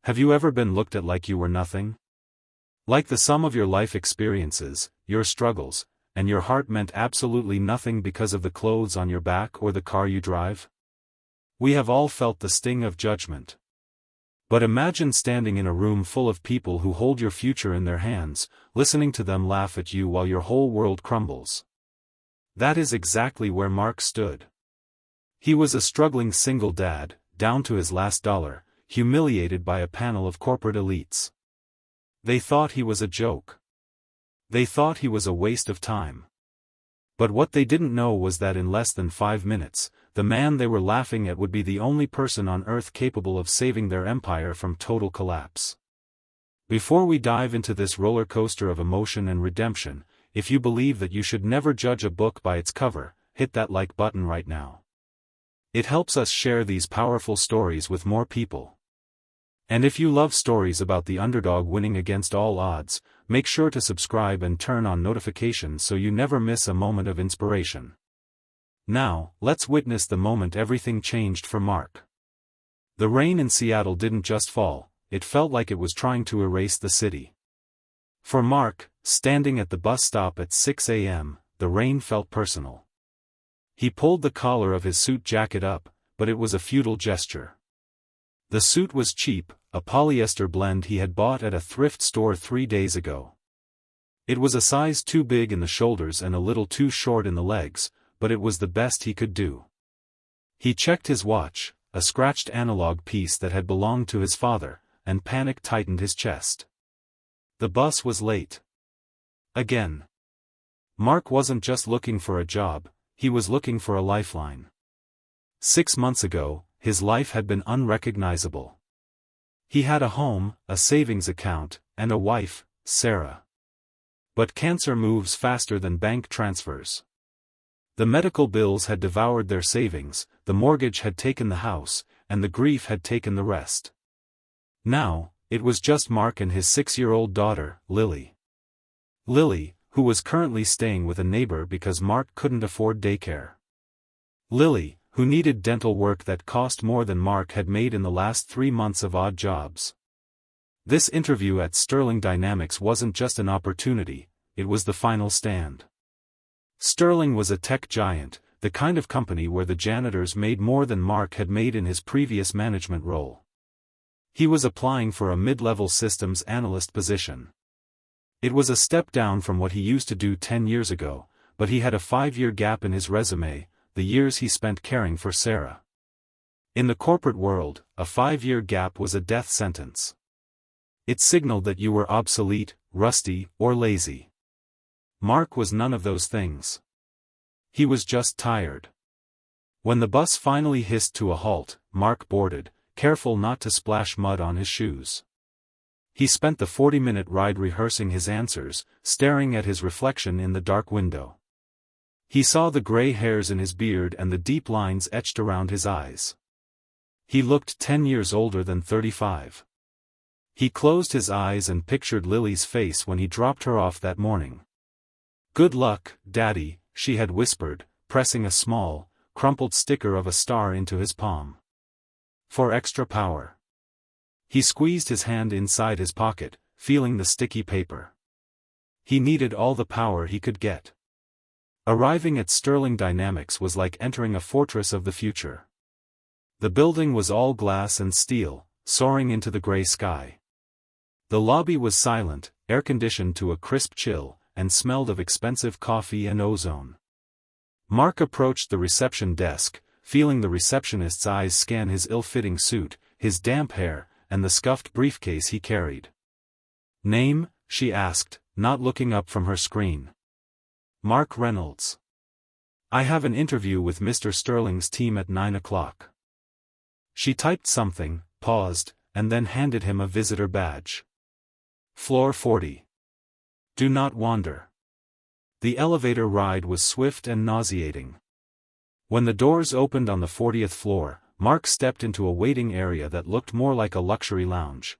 Have you ever been looked at like you were nothing? Like the sum of your life experiences, your struggles, and your heart meant absolutely nothing because of the clothes on your back or the car you drive? We have all felt the sting of judgment. But imagine standing in a room full of people who hold your future in their hands, listening to them laugh at you while your whole world crumbles. That is exactly where Mark stood. He was a struggling single dad, down to his last dollar, humiliated by a panel of corporate elites. They thought he was a joke. They thought he was a waste of time. But what they didn't know was that in less than 5 minutes, the man they were laughing at would be the only person on earth capable of saving their empire from total collapse. Before we dive into this roller coaster of emotion and redemption, if you believe that you should never judge a book by its cover, hit that like button right now. It helps us share these powerful stories with more people. And if you love stories about the underdog winning against all odds, make sure to subscribe and turn on notifications so you never miss a moment of inspiration. Now, let's witness the moment everything changed for Mark. The rain in Seattle didn't just fall, it felt like it was trying to erase the city. For Mark, standing at the bus stop at 6 a.m., the rain felt personal. He pulled the collar of his suit jacket up, but it was a futile gesture. The suit was cheap, a polyester blend he had bought at a thrift store 3 days ago. It was a size too big in the shoulders and a little too short in the legs, but it was the best he could do. He checked his watch, a scratched analog piece that had belonged to his father, and panic tightened his chest. The bus was late. Again. Mark wasn't just looking for a job, he was looking for a lifeline. 6 months ago, his life had been unrecognizable. He had a home, a savings account, and a wife, Sarah. But cancer moves faster than bank transfers. The medical bills had devoured their savings, the mortgage had taken the house, and the grief had taken the rest. Now, it was just Mark and his 6-year-old daughter, Lily. Lily, who was currently staying with a neighbor because Mark couldn't afford daycare. Lily, who needed dental work that cost more than Mark had made in the last 3 months of odd jobs. This interview at Sterling Dynamics wasn't just an opportunity, it was the final stand. Sterling was a tech giant, the kind of company where the janitors made more than Mark had made in his previous management role. He was applying for a mid-level systems analyst position. It was a step down from what he used to do 10 years ago, but he had a 5-year gap in his resume, the years he spent caring for Sarah. In the corporate world, a 5-year gap was a death sentence. It signaled that you were obsolete, rusty, or lazy. Mark was none of those things. He was just tired. When the bus finally hissed to a halt, Mark boarded, careful not to splash mud on his shoes. He spent the 40-minute ride rehearsing his answers, staring at his reflection in the dark window. He saw the gray hairs in his beard and the deep lines etched around his eyes. He looked 10 years older than 35. He closed his eyes and pictured Lily's face when he dropped her off that morning. "Good luck, Daddy," she had whispered, pressing a small, crumpled sticker of a star into his palm. "For extra power." He squeezed his hand inside his pocket, feeling the sticky paper. He needed all the power he could get. Arriving at Sterling Dynamics was like entering a fortress of the future. The building was all glass and steel, soaring into the gray sky. The lobby was silent, air-conditioned to a crisp chill, and smelled of expensive coffee and ozone. Mark approached the reception desk, feeling the receptionist's eyes scan his ill-fitting suit, his damp hair, and the scuffed briefcase he carried. "Name?" she asked, not looking up from her screen. "Mark Reynolds. I have an interview with Mr. Sterling's team at 9 o'clock. She typed something, paused, and then handed him a visitor badge. "Floor 40. Do not wander." The elevator ride was swift and nauseating. When the doors opened on the 40th floor, Mark stepped into a waiting area that looked more like a luxury lounge.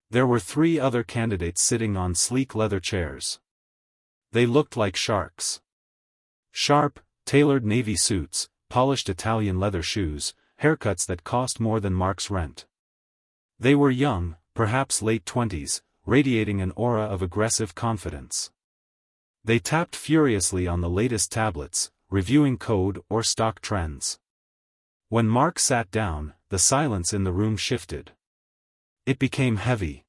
There were 3 other candidates sitting on sleek leather chairs. They looked like sharks. Sharp, tailored navy suits, polished Italian leather shoes, haircuts that cost more than Mark's rent. They were young, perhaps late 20s, radiating an aura of aggressive confidence. They tapped furiously on the latest tablets, reviewing code or stock trends. When Mark sat down, the silence in the room shifted. It became heavy.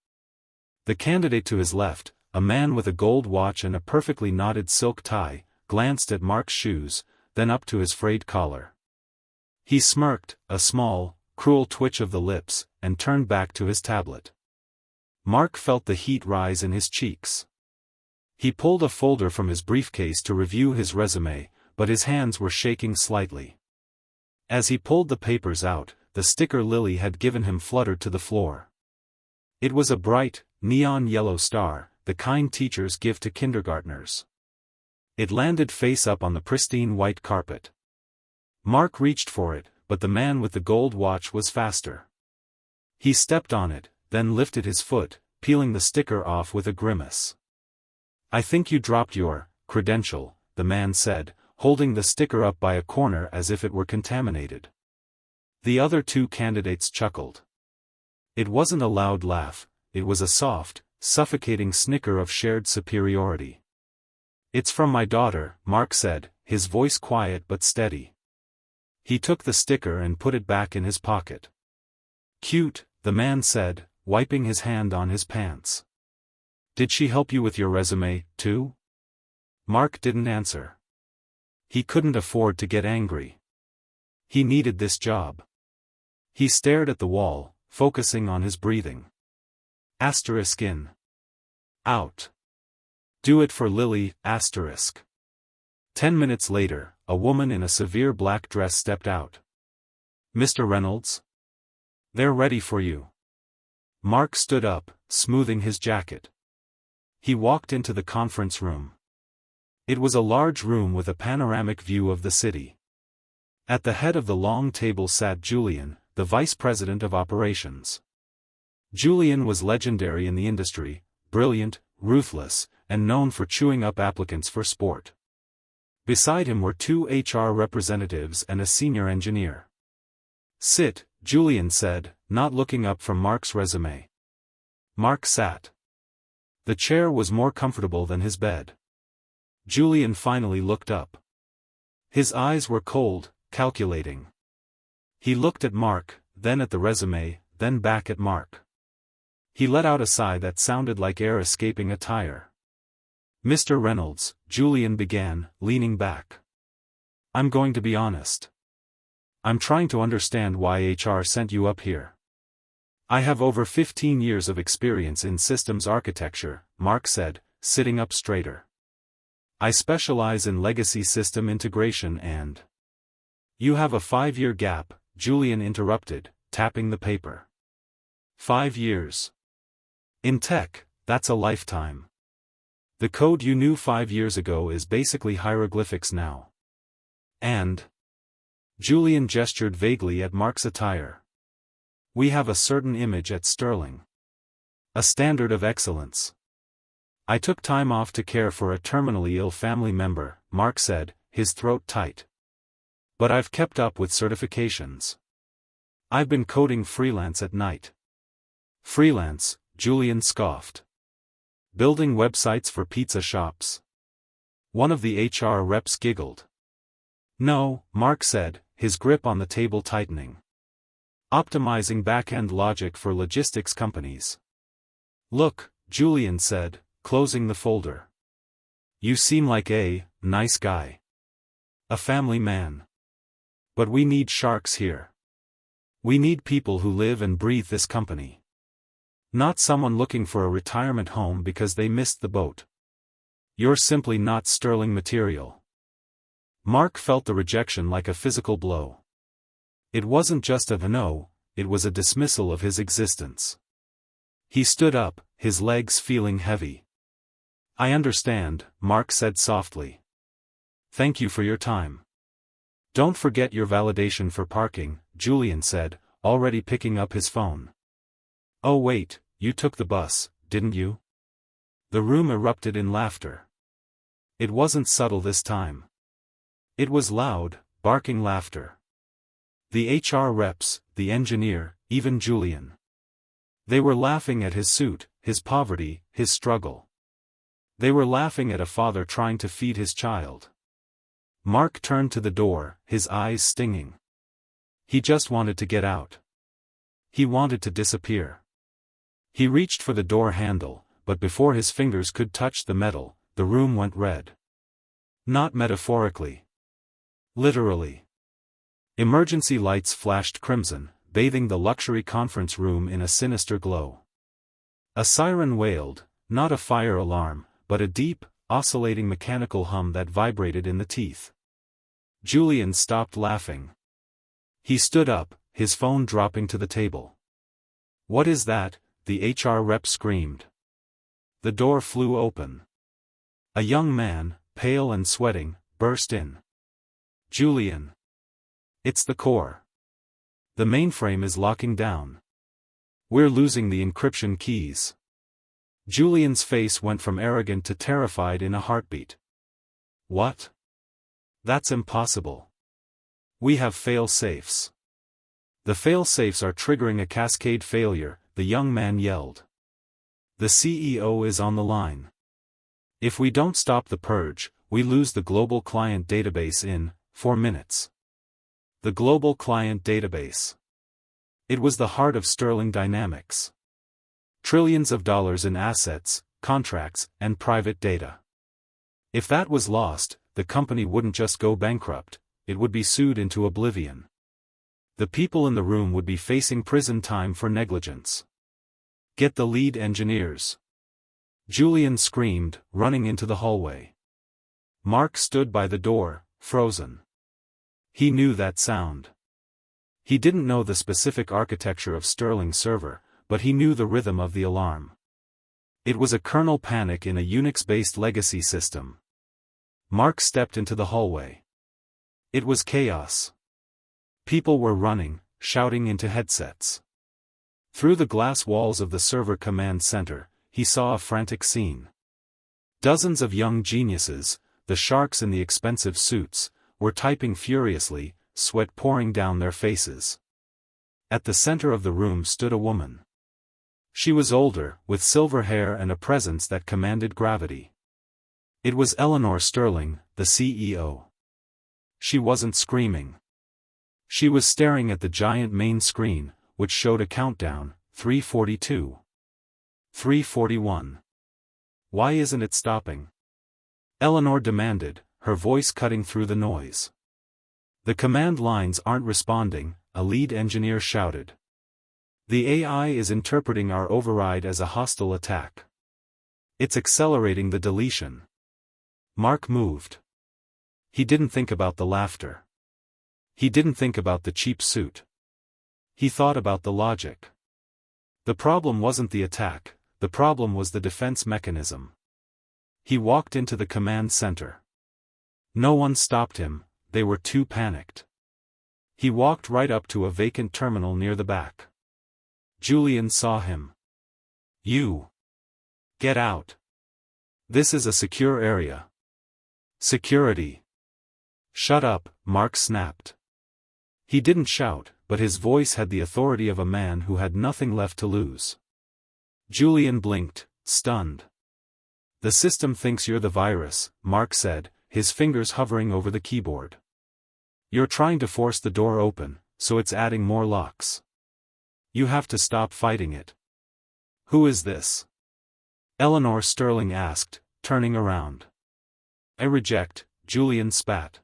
The candidate to his left, a man with a gold watch and a perfectly knotted silk tie, glanced at Mark's shoes, then up to his frayed collar. He smirked, a small, cruel twitch of the lips, and turned back to his tablet. Mark felt the heat rise in his cheeks. He pulled a folder from his briefcase to review his resume, but his hands were shaking slightly. As he pulled the papers out, the sticker Lily had given him fluttered to the floor. It was a bright, neon yellow star, the kind teachers give to kindergartners. It landed face up on the pristine white carpet. Mark reached for it, but the man with the gold watch was faster. He stepped on it, then lifted his foot, peeling the sticker off with a grimace. "I think you dropped your credential," the man said, holding the sticker up by a corner as if it were contaminated. The other two candidates chuckled. It wasn't a loud laugh, it was a soft, suffocating snicker of shared superiority. "It's from my daughter," Mark said, his voice quiet but steady. He took the sticker and put it back in his pocket. "Cute," the man said, wiping his hand on his pants. "Did she help you with your resume, too?" Mark didn't answer. He couldn't afford to get angry. He needed this job. He stared at the wall, focusing on his breathing. Asterisk in. Out. Do it for Lily, asterisk. 10 minutes later, a woman in a severe black dress stepped out. "Mr. Reynolds? They're ready for you." Mark stood up, smoothing his jacket. He walked into the conference room. It was a large room with a panoramic view of the city. At the head of the long table sat Julian, the vice president of operations. Julian was legendary in the industry, brilliant, ruthless, and known for chewing up applicants for sport. Beside him were two HR representatives and a senior engineer. "Sit," Julian said, not looking up from Mark's resume. Mark sat. The chair was more comfortable than his bed. Julian finally looked up. His eyes were cold, calculating. He looked at Mark, then at the resume, then back at Mark. He let out a sigh that sounded like air escaping a tire. "Mr. Reynolds," Julian began, leaning back. "I'm going to be honest. I'm trying to understand why HR sent you up here. I have over 15 years of experience in systems architecture," Mark said, sitting up straighter. "I specialize in legacy system integration and—" "You have a 5-year gap," Julian interrupted, tapping the paper. 5 years. In tech, that's a lifetime. The code you knew 5 years ago is basically hieroglyphics now. And Julian gestured vaguely at Mark's attire. "We have a certain image at Sterling. A standard of excellence. I took time off to care for a terminally ill family member," Mark said, his throat tight. "But I've kept up with certifications. I've been coding freelance at night." "Freelance," Julian scoffed. "Building websites for pizza shops?" One of the HR reps giggled. "No," Mark said, his grip on the table tightening. "Optimizing back-end logic for logistics companies." "Look," Julian said, closing the folder. "You seem like a nice guy. A family man. But we need sharks here. We need people who live and breathe this company. Not someone looking for a retirement home because they missed the boat. You're simply not Sterling material." Mark felt the rejection like a physical blow. It wasn't just a no, it was a dismissal of his existence. He stood up, his legs feeling heavy. "I understand," Mark said softly. "Thank you for your time. Don't forget your validation for parking," Julian said, already picking up his phone. "Oh wait, you took the bus, didn't you?" The room erupted in laughter. It wasn't subtle this time. It was loud, barking laughter. The HR reps, the engineer, even Julian. They were laughing at his suit, his poverty, his struggle. They were laughing at a father trying to feed his child. Mark turned to the door, his eyes stinging. He just wanted to get out. He wanted to disappear. He reached for the door handle, but before his fingers could touch the metal, the room went red. Not metaphorically. Literally. Emergency lights flashed crimson, bathing the luxury conference room in a sinister glow. A siren wailed, not a fire alarm, but a deep, oscillating mechanical hum that vibrated in the teeth. Julian stopped laughing. He stood up, his phone dropping to the table. "What is that?" the HR rep screamed. The door flew open. A young man, pale and sweating, burst in. "Julian. It's the core. The mainframe is locking down. We're losing the encryption keys." Julian's face went from arrogant to terrified in a heartbeat. "What? That's impossible. We have fail-safes." "The fail-safes are triggering a cascade failure," the young man yelled. "The CEO is on the line. If we don't stop the purge, we lose the global client database in 4 minutes. The global client database. It was the heart of Sterling Dynamics. Trillions of dollars in assets, contracts, and private data. If that was lost, the company wouldn't just go bankrupt, it would be sued into oblivion. The people in the room would be facing prison time for negligence. "Get the lead engineers." Julian screamed, running into the hallway. Mark stood by the door, frozen. He knew that sound. He didn't know the specific architecture of Sterling's server, but he knew the rhythm of the alarm. It was a kernel panic in a Unix-based legacy system. Mark stepped into the hallway. It was chaos. People were running, shouting into headsets. Through the glass walls of the server command center, he saw a frantic scene. Dozens of young geniuses, the sharks in the expensive suits, were typing furiously, sweat pouring down their faces. At the center of the room stood a woman. She was older, with silver hair and a presence that commanded gravity. It was Eleanor Sterling, the CEO. She wasn't screaming. She was staring at the giant main screen, which showed a countdown, 3:42. 3:41. "Why isn't it stopping?" Eleanor demanded, her voice cutting through the noise. "The command lines aren't responding," a lead engineer shouted. "The AI is interpreting our override as a hostile attack. It's accelerating the deletion." Mark moved. He didn't think about the laughter. He didn't think about the cheap suit. He thought about the logic. The problem wasn't the attack, the problem was the defense mechanism. He walked into the command center. No one stopped him, they were too panicked. He walked right up to a vacant terminal near the back. Julian saw him. "You. Get out. This is a secure area." "Security." "Shut up," Mark snapped. He didn't shout, but his voice had the authority of a man who had nothing left to lose. Julian blinked, stunned. "The system thinks you're the virus," Mark said, his fingers hovering over the keyboard. "You're trying to force the door open, so it's adding more locks. You have to stop fighting it." "Who is this?" Eleanor Sterling asked, turning around. "I reject," Julian spat.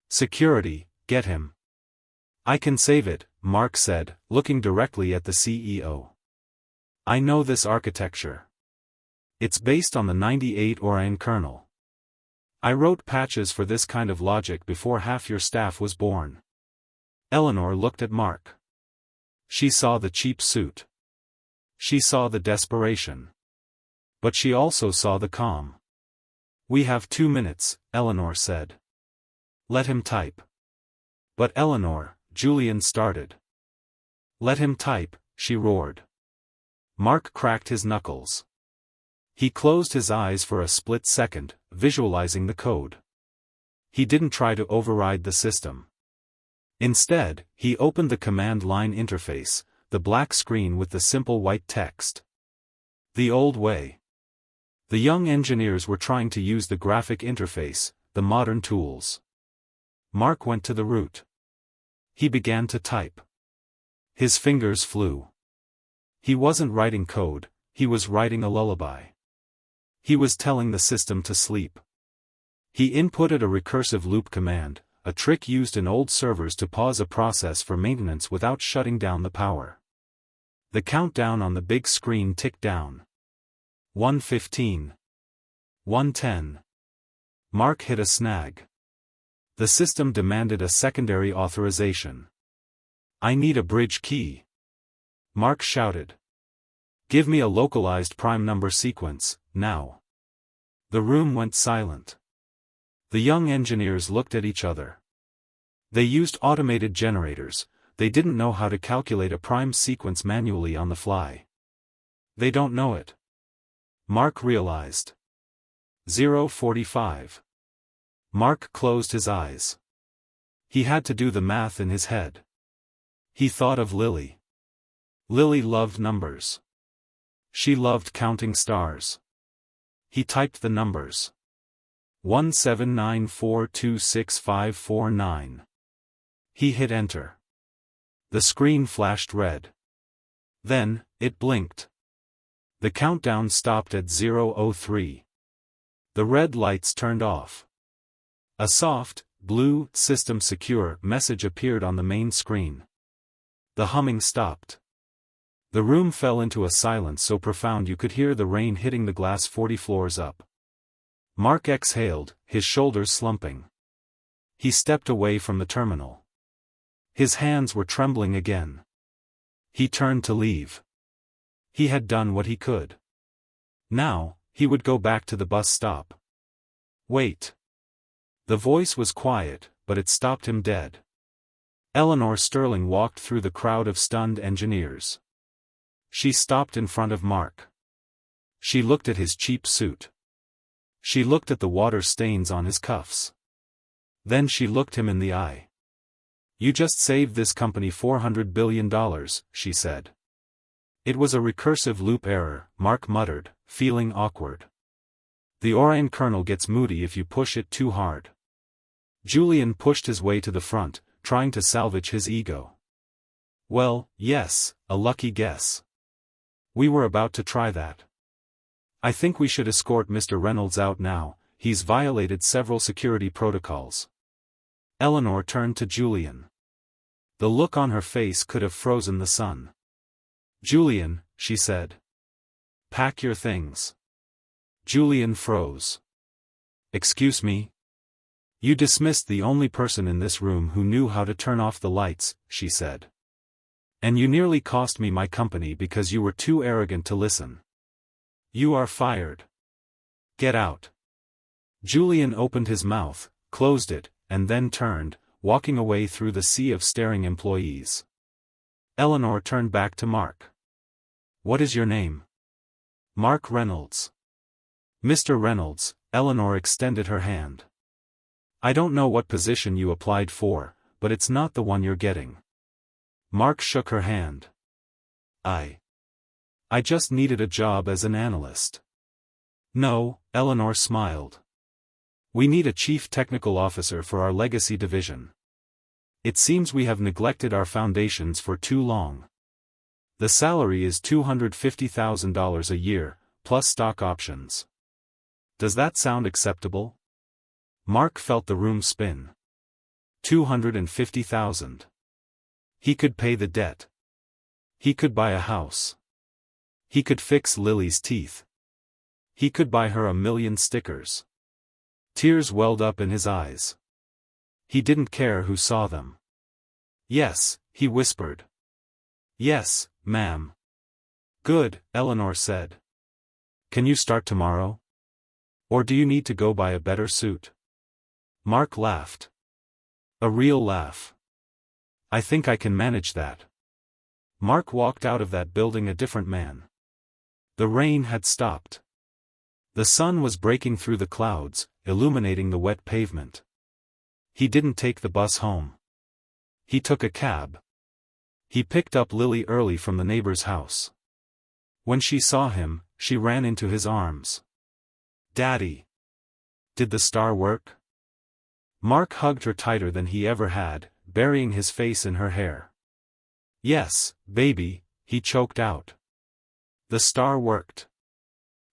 "Security, get him." "I can save it," Mark said, looking directly at the CEO. "I know this architecture. It's based on the 98 Orion kernel. I wrote patches for this kind of logic before half your staff was born." Eleanor looked at Mark. She saw the cheap suit. She saw the desperation. But she also saw the calm. "We have 2 minutes," Eleanor said. "Let him type." "But Eleanor," Julian started. "Let him type," she roared. Mark cracked his knuckles. He closed his eyes for a split second, visualizing the code. He didn't try to override the system. Instead, he opened the command line interface, the black screen with the simple white text. The old way. The young engineers were trying to use the graphic interface, the modern tools. Mark went to the root. He began to type. His fingers flew. He wasn't writing code, he was writing a lullaby. He was telling the system to sleep. He inputted a recursive loop command, a trick used in old servers to pause a process for maintenance without shutting down the power. The countdown on the big screen ticked down. 1:15. 1:10. Mark hit a snag. The system demanded a secondary authorization. "I need a bridge key." Mark shouted. "Give me a localized prime number sequence, now." The room went silent. The young engineers looked at each other. They used automated generators, they didn't know how to calculate a prime sequence manually on the fly. They don't know it. Mark realized. 0:45. Mark closed his eyes. He had to do the math in his head. He thought of Lily. Lily loved numbers. She loved counting stars. He typed the numbers. 179426549. He hit enter. The screen flashed red. Then, it blinked. The countdown stopped at 0:03. The red lights turned off. A soft, blue, system secure message appeared on the main screen. The humming stopped. The room fell into a silence so profound you could hear the rain hitting the glass 40 floors up. Mark exhaled, his shoulders slumping. He stepped away from the terminal. His hands were trembling again. He turned to leave. He had done what he could. Now, he would go back to the bus stop. Wait. The voice was quiet, but it stopped him dead. Eleanor Sterling walked through the crowd of stunned engineers. She stopped in front of Mark. She looked at his cheap suit. She looked at the water stains on his cuffs. Then she looked him in the eye. "You just saved this company $400 billion, she said. It was a recursive loop error, Mark muttered, feeling awkward. The Orion kernel gets moody if you push it too hard. Julian pushed his way to the front, trying to salvage his ego. Well, yes, a lucky guess. We were about to try that. I think we should escort Mr. Reynolds out now, he's violated several security protocols. Eleanor turned to Julian. The look on her face could have frozen the sun. Julian, she said. Pack your things. Julian froze. Excuse me? You dismissed the only person in this room who knew how to turn off the lights, she said. And you nearly cost me my company because you were too arrogant to listen. You are fired. Get out. Julian opened his mouth, closed it, and then turned, walking away through the sea of staring employees. Eleanor turned back to Mark. What is your name? Mark Reynolds. Mr. Reynolds, Eleanor extended her hand. I don't know what position you applied for, but it's not the one you're getting. Mark shook her hand. I just needed a job as an analyst. No, Eleanor smiled. We need a chief technical officer for our legacy division. It seems we have neglected our foundations for too long. The salary is $250,000 a year, plus stock options. Does that sound acceptable? Mark felt the room spin. $250,000. He could pay the debt. He could buy a house. He could fix Lily's teeth. He could buy her 1,000,000 stickers. Tears welled up in his eyes. He didn't care who saw them. Yes, he whispered. Yes, ma'am. Good, Eleanor said. Can you start tomorrow? Or do you need to go buy a better suit? Mark laughed. A real laugh. I think I can manage that. Mark walked out of that building a different man. The rain had stopped. The sun was breaking through the clouds, illuminating the wet pavement. He didn't take the bus home. He took a cab. He picked up Lily early from the neighbor's house. When she saw him, she ran into his arms. "Daddy! Did the star work?" Mark hugged her tighter than he ever had, burying his face in her hair. "Yes, baby," he choked out. "The star worked.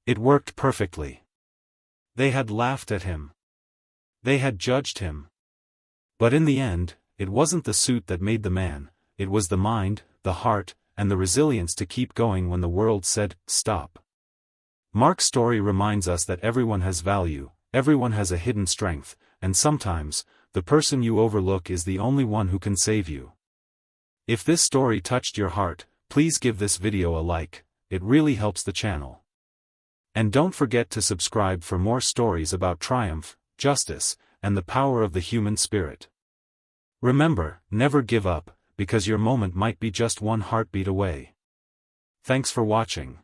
It worked perfectly." They had laughed at him. They had judged him. But in the end, it wasn't the suit that made the man, it was the mind, the heart, and the resilience to keep going when the world said, "Stop." Mark's story reminds us that everyone has value, everyone has a hidden strength, and sometimes, the person you overlook is the only one who can save you. If this story touched your heart, please give this video a like, it really helps the channel. And don't forget to subscribe for more stories about triumph, justice, and the power of the human spirit. Remember, never give up, because your moment might be just one heartbeat away. Thanks for watching.